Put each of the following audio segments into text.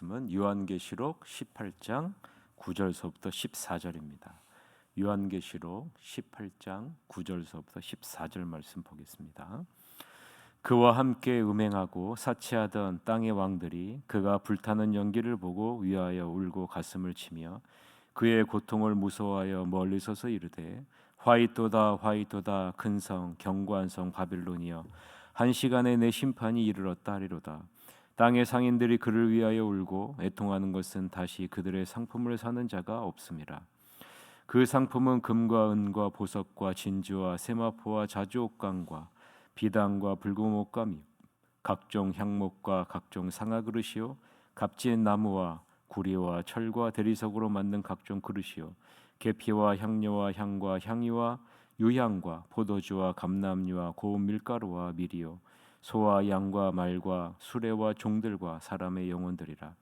말씀은 요한계시록 18장 9절서부터 14절입니다. 요한계시록 18장 9절서부터 14절 말씀 보겠습니다. 그와 함께 음행하고 사치하던 땅의 왕들이 그가 불타는 연기를 보고 위하여 울고 가슴을 치며 그의 고통을 무서워하여 멀리 서서 이르되 화이토다 화이토다 큰 성 견고한 성 바벨론이여 한 시간에 내 심판이 이르렀다 하리로다. 땅의 상인들이 그를 위하여 울고 애통하는 것은 다시 그들의 상품을 사는 자가 없음이라. 그 상품은 금과 은과 보석과 진주와 세마포와 자주옥강과 비단과 붉은 옷감이요 각종 향목과 각종 상아 그릇이요 값진 나무와 구리와 철과 대리석으로 만든 각종 그릇이요 계피와 향료와 향과 향유와 유향과 포도주와 감람류와 고운 밀가루와 밀이요 소와 양과 말과 수레와 종들과 사람의 영혼들이라.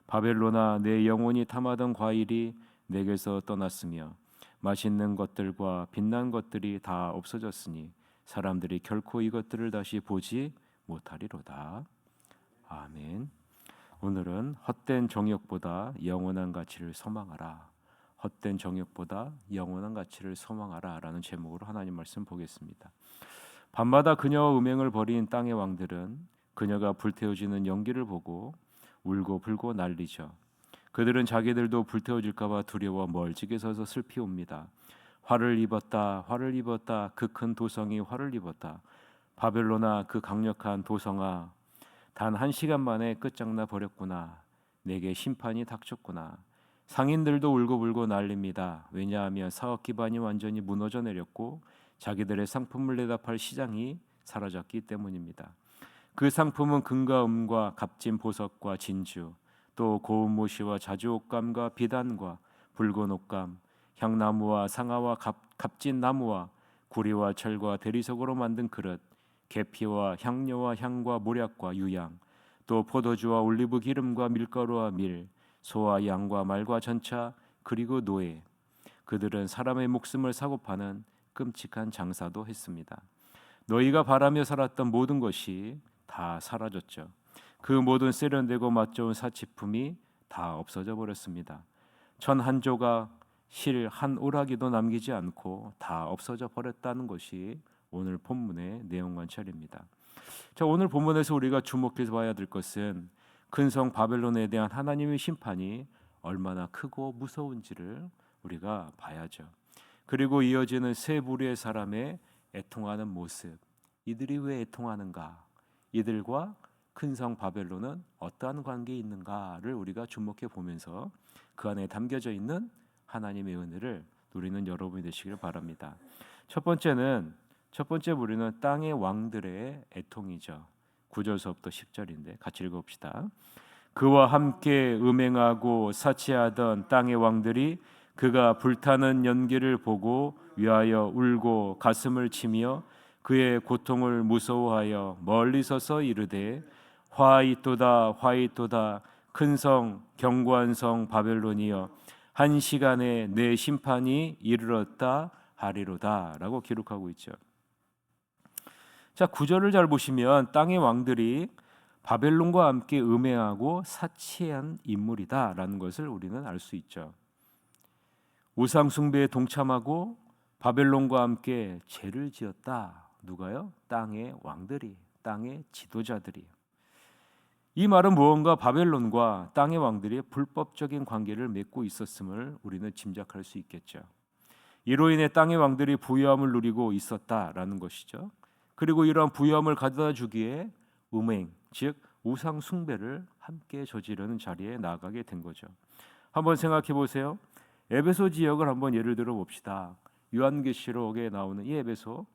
바벨론아 내 영혼이 탐하던 과일이 내게서 떠났으며 맛있는 것들과 빛난 것들이 다 없어졌으니 사람들이 결코 이것들을 다시 보지 못하리로다. 아멘. 오늘은 헛된 정욕보다 영원한 가치를 소망하라. 헛된 정욕보다 영원한 가치를 소망하라 라는 제목으로 하나님 말씀 보겠습니다. 밤마다 그녀와 음행을 벌인 땅의 왕들은 그녀가 불태워지는 연기를 보고 울고 불고 난리죠. 그들은 자기들도 불태워질까 봐 두려워 멀찍이 서서 슬피 옵니다. 화를 입었다 화를 입었다 그 큰 도성이 화를 입었다. 바벨론아 그 강력한 도성아 단 한 시간 만에 끝장나 버렸구나. 내게 심판이 닥쳤구나. 상인들도 울고불고 난립니다. 왜냐하면 사업 기반이 완전히 무너져 내렸고 자기들의 상품을 내다 팔 시장이 사라졌기 때문입니다. 그 상품은 금과 은과 값진 보석과 진주, 또 고운 모시와 자주옥감과 비단과 붉은 옷감, 향나무와 상아와 값진 나무와 구리와 철과 대리석으로 만든 그릇, 계피와 향료와 향과 모략과 유향, 또 포도주와 올리브 기름과 밀가루와 밀, 소와 양과 말과 전차, 그리고 노예. 그들은 사람의 목숨을 사고 파는 끔찍한 장사도 했습니다. 너희가 바라며 살았던 모든 것이 다 사라졌죠. 그 모든 세련되고 맛 좋은 사치품이 다 없어져 버렸습니다. 천 한 조각, 실 한 오라기도 남기지 않고 다 없어져 버렸다는 것이 오늘 본문의 내용 관찰입니다. 자, 오늘 본문에서 우리가 주목해서 봐야 될 것은 큰 성 바벨론에 대한 하나님의 심판이 얼마나 크고 무서운지를 우리가 봐야죠. 그리고 이어지는 세 부류의 사람의 애통하는 모습. 이들이 왜 애통하는가? 이들과 큰 성 바벨론은 어떠한 관계에 있는가를 우리가 주목해 보면서 그 안에 담겨져 있는 하나님의 은혜를 누리는 여러분이 되시길 바랍니다. 첫 번째 부류는 땅의 왕들의 애통이죠. 9절서부터 10절인데 같이 읽어봅시다. 그와 함께 음행하고 사치하던 땅의 왕들이 그가 불타는 연기를 보고 위하여 울고 가슴을 치며 그의 고통을 무서워하여 멀리 서서 이르되 화이토다 화이토다 큰 성 견고한 성 바벨론이여 한 시간에 내 심판이 이르렀다 하리로다 라고 기록하고 있죠. 자, 9절을 잘 보시면 땅의 왕들이 바벨론과 함께 음행하고 사치한 인물이다라는 것을 우리는 알 수 있죠. 우상 숭배에 동참하고 바벨론과 함께 죄를 지었다. 누가요? 땅의 왕들이, 땅의 지도자들이. 이 말은 무언가 바벨론과 땅의 왕들이 불법적인 관계를 맺고 있었음을 우리는 짐작할 수 있겠죠. 이로 인해 땅의 왕들이 부유함을 누리고 있었다라는 것이죠. 그리고 이러한 부유함을 가져다 주기에 음행, 즉 우상 숭배를 함께 저지르는 자리에 나아가게 된 거죠. 한번 생각해 보세요. 에베소 지역을 한번 예를 들어 봅시다. 요한계시록에 나오는 이 에베소,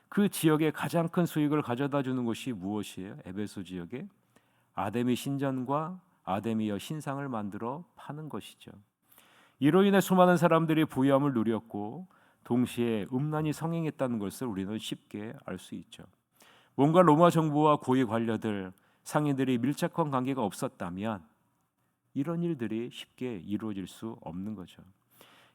그 지역의 가장 큰 수익을 가져다 주는 것이 무엇이에요? 에베소 지역에 아데미 신전과 아데미여 신상을 만들어 파는 것이죠. 이로 인해 수많은 사람들이 부유함을 누렸고 동시에 음란이 성행했다는 것을 우리는 쉽게 알 수 있죠. 뭔가 로마 정부와 고위 관료들, 상인들이 밀접한 관계가 없었다면 이런 일들이 쉽게 이루어질 수 없는 거죠.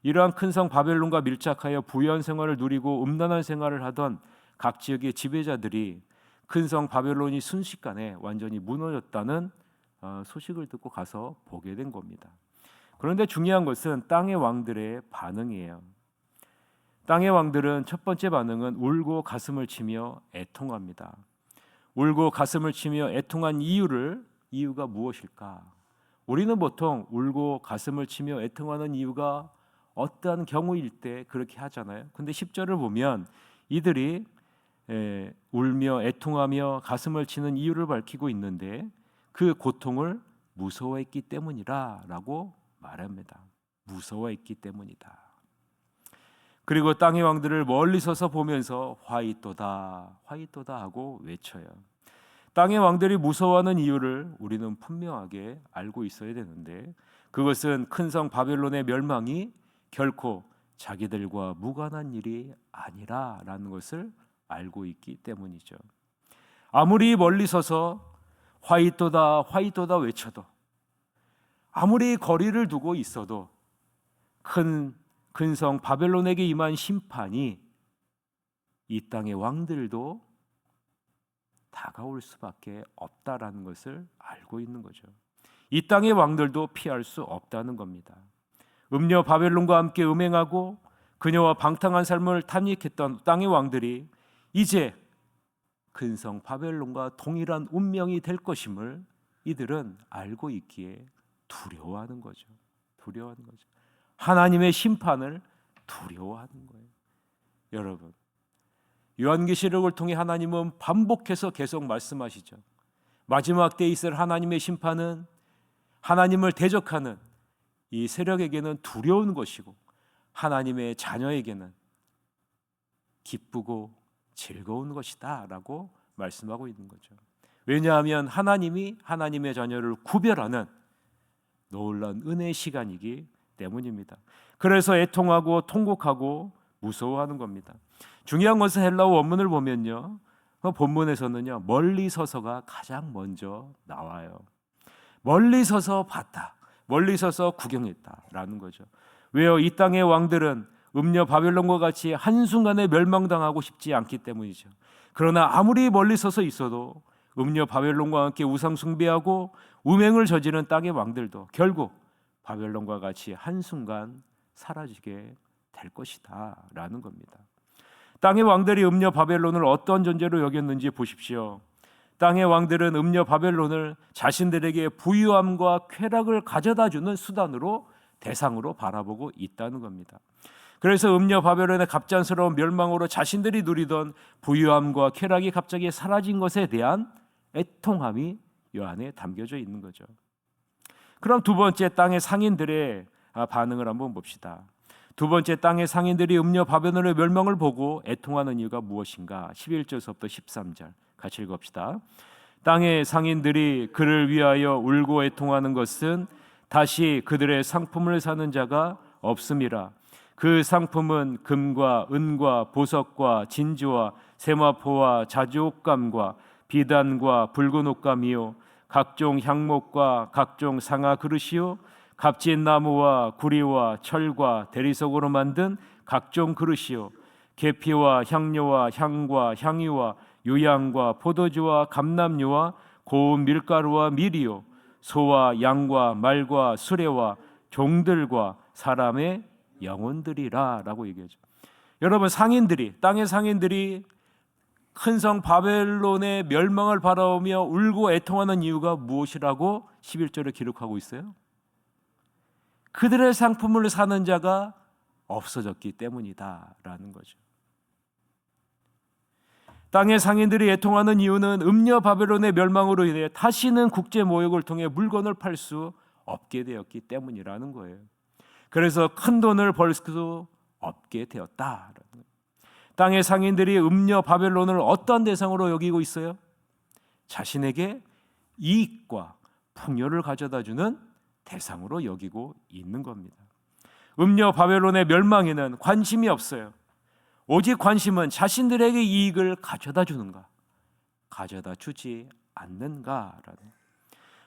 이러한 큰 성 바벨론과 밀착하여 부유한 생활을 누리고 음란한 생활을 하던 각 지역의 지배자들이 큰 성 바벨론이 순식간에 완전히 무너졌다는 소식을 듣고 가서 보게 된 겁니다. 그런데 중요한 것은 땅의 왕들의 반응이에요. 땅의 왕들은 첫 번째 반응은 울고 가슴을 치며 애통합니다. 울고 가슴을 치며 애통한 이유가 무엇일까? 우리는 보통 울고 가슴을 치며 애통하는 이유가 어떠한 경우일 때 그렇게 하잖아요. 근데 10절을 보면 이들이 울며 애통하며 가슴을 치는 이유를 밝히고 있는데 그 고통을 무서워했기 때문이라고 말합니다. 무서워했기 때문이다. 그리고 땅의 왕들을 멀리 서서 보면서 화이또다 화이또다 하고 외쳐요. 땅의 왕들이 무서워하는 이유를 우리는 분명하게 알고 있어야 되는데 그것은 큰 성 바벨론의 멸망이 결코 자기들과 무관한 일이 아니라라는 것을 알고 있기 때문이죠. 아무리 멀리 서서 화이또다 화이또다 외쳐도 아무리 거리를 두고 있어도 큰 성 바벨론에게 임한 심판이 이 땅의 왕들도 다가올 수밖에 없다라는 것을 알고 있는 거죠. 이 땅의 왕들도 피할 수 없다는 겁니다. 음녀 바벨론과 함께 음행하고 그녀와 방탕한 삶을 탐닉했던 땅의 왕들이 이제 큰 성 바벨론과 동일한 운명이 될 것임을 이들은 알고 있기에 두려워하는 거죠. 두려워하는 거죠. 하나님의 심판을 두려워하는 거예요. 여러분, 요한계시록을 통해 하나님은 반복해서 계속 말씀하시죠. 마지막 때에 있을 하나님의 심판은 하나님을 대적하는 이 세력에게는 두려운 것이고 하나님의 자녀에게는 기쁘고 즐거운 것이다 라고 말씀하고 있는 거죠. 왜냐하면 하나님이 하나님의 자녀를 구별하는 놀라운 은혜의 시간이기 때문입니다. 그래서 애통하고 통곡하고 무서워하는 겁니다. 중요한 것은 헬라어 원문을 보면요, 본문에서는요 멀리 서서가 가장 먼저 나와요. 멀리 서서 봤다, 멀리 서서 구경했다라는 거죠. 왜요? 이 땅의 왕들은 음녀 바벨론과 같이 한순간에 멸망당하고 싶지 않기 때문이죠. 그러나 아무리 멀리 서서 있어도 음녀 바벨론과 함께 우상 숭배하고 음행을 저지른 땅의 왕들도 결국 바벨론과 같이 한순간 사라지게 될 것이다 라는 겁니다. 땅의 왕들이 음녀 바벨론을 어떤 존재로 여겼는지 보십시오. 땅의 왕들은 음녀 바벨론을 자신들에게 부유함과 쾌락을 가져다주는 수단으로 대상으로 바라보고 있다는 겁니다. 그래서 음녀 바벨론의 갑작스러운 멸망으로 자신들이 누리던 부유함과 쾌락이 갑자기 사라진 것에 대한 애통함이 이 안에 담겨져 있는 거죠. 그럼 두 번째 땅의 상인들의 반응을 한번 봅시다. 두 번째 땅의 상인들이 음녀 바벨론의 멸망을 보고 애통하는 이유가 무엇인가? 11절부터 13절 같이 읽읍시다. 땅의 상인들이 그를 위하여 울고 애통하는 것은 다시 그들의 상품을 사는 자가 없음이라. 그 상품은 금과 은과 보석과 진주와 세마포와 자주옥감과 비단과 붉은 옷감이요 각종 향목과 각종 상아 그릇이요 값진 나무와 구리와 철과 대리석으로 만든 각종 그릇이요 계피와 향료와 향과 향유와 유향과 포도주와 감람류와 고운 밀가루와 밀이요 소와 양과 말과 수레와 종들과 사람의 영혼들이라 라고 얘기하죠. 여러분, 땅의 상인들이 큰 성 바벨론의 멸망을 바라보며 울고 애통하는 이유가 무엇이라고 11절에 기록하고 있어요? 그들의 상품을 사는 자가 없어졌기 때문이다 라는 거죠. 땅의 상인들이 애통하는 이유는 음녀 바벨론의 멸망으로 인해 다시는 국제 모욕을 통해 물건을 팔 수 없게 되었기 때문이라는 거예요. 그래서 큰 돈을 벌 수 없게 되었다. 땅의 상인들이 음녀 바벨론을 어떤 대상으로 여기고 있어요? 자신에게 이익과 풍요를 가져다주는 대상으로 여기고 있는 겁니다. 음녀 바벨론의 멸망에는 관심이 없어요. 오직 관심은 자신들에게 이익을 가져다 주는가, 가져다 주지 않는가라는.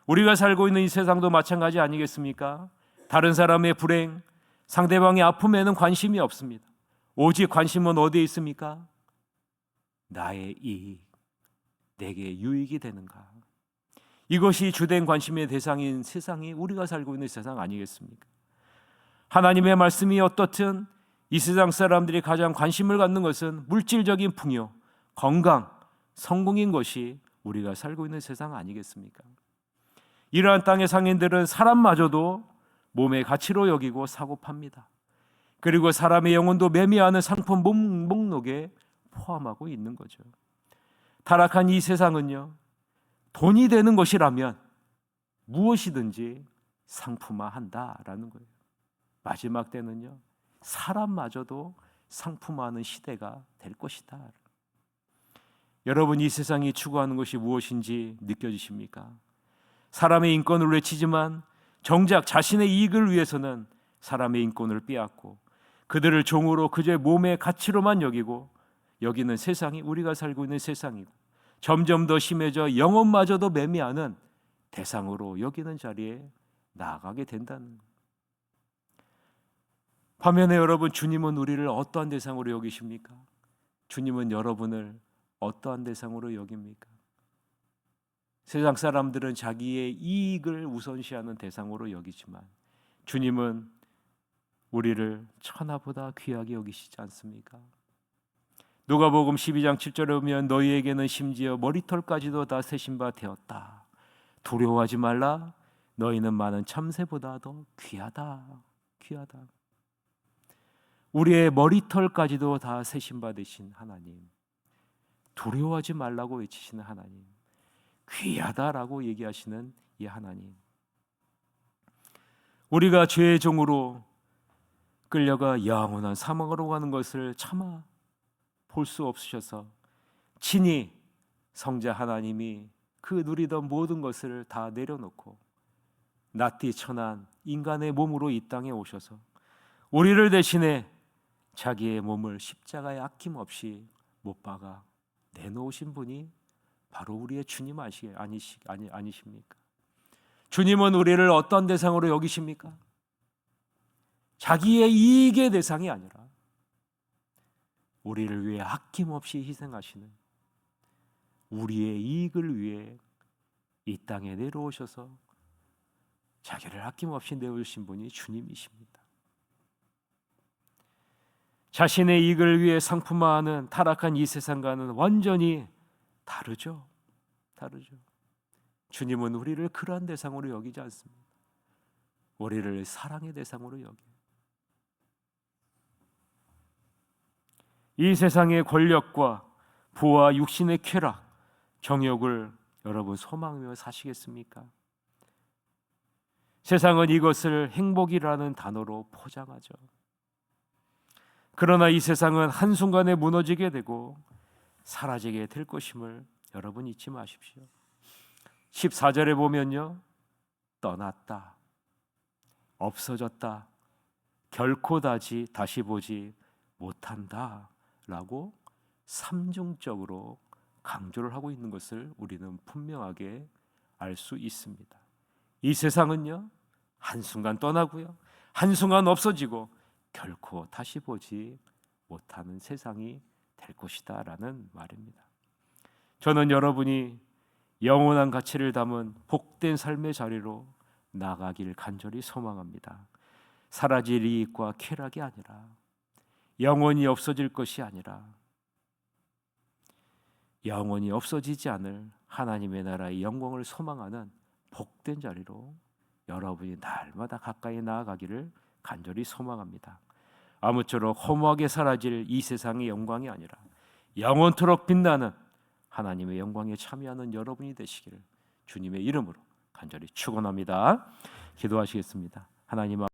우리가 살고 있는 이 세상도 마찬가지 아니겠습니까? 다른 사람의 불행, 상대방의 아픔에는 관심이 없습니다. 오직 관심은 어디에 있습니까? 나의 이익, 내게 유익이 되는가. 이것이 주된 관심의 대상인 세상이 우리가 살고 있는 세상 아니겠습니까? 하나님의 말씀이 어떻든 이 세상 사람들이 가장 관심을 갖는 것은 물질적인 풍요, 건강, 성공인 것이 우리가 살고 있는 세상 아니겠습니까? 이러한 땅의 상인들은 사람마저도 몸의 가치로 여기고 사고 팝니다. 그리고 사람의 영혼도 매매하는 상품 목록에 포함하고 있는 거죠. 타락한 이 세상은요, 돈이 되는 것이라면 무엇이든지 상품화한다라는 거예요. 마지막 때는요, 사람마저도 상품화하는 시대가 될 것이다. 여러분, 이 세상이 추구하는 것이 무엇인지 느껴지십니까? 사람의 인권을 외치지만 정작 자신의 이익을 위해서는 사람의 인권을 빼앗고 그들을 종으로 그저 몸의 가치로만 여기는 세상이 우리가 살고 있는 세상이고, 점점 더 심해져 영혼마저도 매매하는 대상으로 여기는 자리에 나아가게 된다는 거예요. 화면에 여러분, 주님은 우리를 어떠한 대상으로 여기십니까? 주님은 여러분을 어떠한 대상으로 여깁니까? 세상 사람들은 자기의 이익을 우선시하는 대상으로 여기지만 주님은 우리를 천하보다 귀하게 여기시지 않습니까? 누가복음 12장 7절에 보면 너희에게는 심지어 머리털까지도 다 세신 바 되었다. 두려워하지 말라. 너희는 많은 참새보다 더 귀하다. 귀하다. 우리의 머리털까지도 다 세신 바 되신 하나님, 두려워하지 말라고 외치시는 하나님, 귀하다라고 얘기하시는 이 하나님, 우리가 죄의 종으로 끌려가 영원한 사망으로 가는 것을 차마 볼 수 없으셔서 친히 성자 하나님이 그 누리던 모든 것을 다 내려놓고 낫디 천한 인간의 몸으로 이 땅에 오셔서 우리를 대신해 자기의 몸을 십자가에 아낌없이 못 박아 내놓으신 분이 바로 우리의 주님 아니십니까? 주님은 우리를 어떤 대상으로 여기십니까? 자기의 이익의 대상이 아니라 우리를 위해 아낌없이 희생하시는, 우리의 이익을 위해 이 땅에 내려오셔서 자기를 아낌없이 내어주신 분이 주님이십니다. 자신의 이익을 위해 상품화하는 타락한 이 세상과는 완전히 다르죠. 주님은 우리를 그러한 대상으로 여기지 않습니다. 우리를 사랑의 대상으로 여겨요. 이 세상의 권력과 부와 육신의 쾌락, 정욕을 여러분 소망하며 사시겠습니까? 세상은 이것을 행복이라는 단어로 포장하죠. 그러나 이 세상은 한순간에 무너지게 되고 사라지게 될 것임을 여러분 잊지 마십시오. 14절에 보면요, 떠났다, 없어졌다, 결코 다시 보지 못한다 라고 삼중적으로 강조를 하고 있는 것을 우리는 분명하게 알 수 있습니다. 이 세상은요, 한순간 떠나고요, 한순간 없어지고 결코 다시 보지 못하는 세상이 될 것이다 라는 말입니다. 저는 여러분이 영원한 가치를 담은 복된 삶의 자리로 나가길 간절히 소망합니다. 사라질 이익과 쾌락이 아니라, 영원히 없어질 것이 아니라 영원히 없어지지 않을 하나님의 나라의 영광을 소망하는 복된 자리로 여러분이 날마다 가까이 나아가기를 간절히 소망합니다. 아무쪼록 허무하게 사라질 이 세상의 영광이 아니라 영원토록 빛나는 하나님의 영광에 참여하는 여러분이 되시기를 주님의 이름으로 간절히 축원합니다. 기도하시겠습니다. 하나님